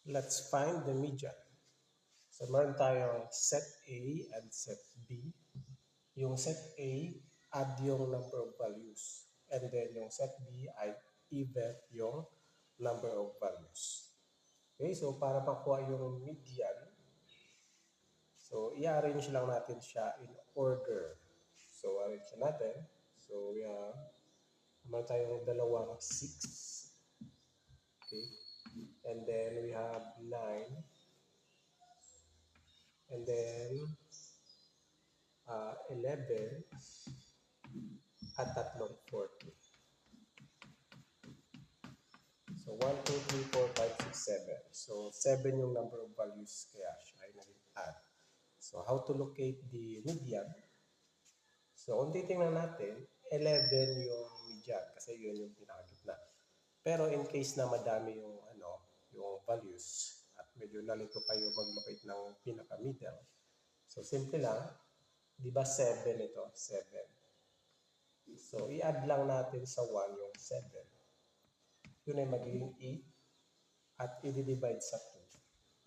Let's find the median. So, meron tayong set A and set B. Yung set A, add yung number of values. And then yung set B ay even yung number of values. Okay, so para makuha yung median, so i-arrange lang natin siya in order. So, arrange natin. So, we have, meron tayong dalawang 6. Okay, and then we have 9. And then 11 at tatlong 40. So 1, 2, 3, 4, 5, 6, 7. So 7 yung number of values kaya siya ay naging add. So how to locate the median? So kung titingnan natin, 11 yung median kasi yun yung pinakagitna. Pero in case na madami yung yung values at medyo nalito kayo mag-locate ng pinaka-middle. So simple lang, di ba 7 ito? 7. So i-add lang natin sa 1 yung 7. Yun ay magiging 8 at i-divide sa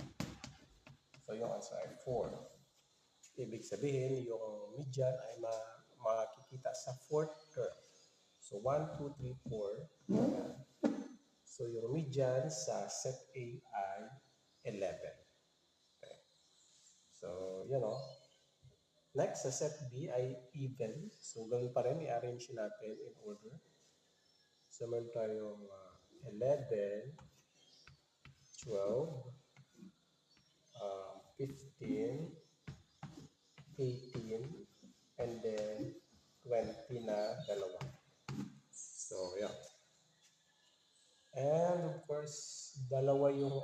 2. So yung answer ay 4. Ibig sabihin, yung median ay makikita sa 4th term. So 1, 2, 3, 4. So yung median sa set A ay 11. Okay. So, next, sa set B ay even. So, ganun pa rin, i-arrange natin in order. So, meron tayong 11, 12, 15, 18, and then 20 na dalawa. So, yeah. And, of course, dalawa yung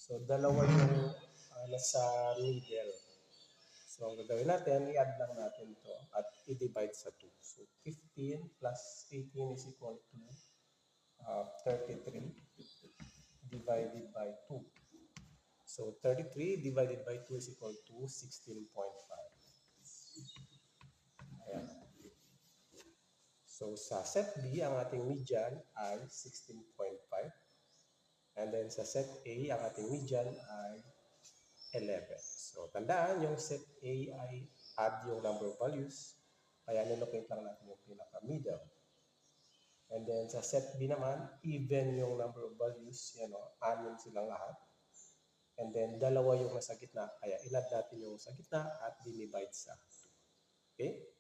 So, dalawa yung nasa middle. So, ang gagawin natin, i-add lang natin to at i-divide sa 2. So, 15 plus 18 is equal to 33 divided by 2. So, 33 divided by 2 is equal to 16.5. Ayan. So, sa set B, ang ating median ay 16.5. And then sa set A, ang ating median ay 11. So, tandaan, yung set A ay add yung number of values. Kaya nilocate lang natin yung pinaka-middle. And then sa set B naman, even yung number of values, anim silang lahat. And then dalawa yung nasa gitna, kaya in-add natin yung sa gitna at dinivide sa 2. Okay?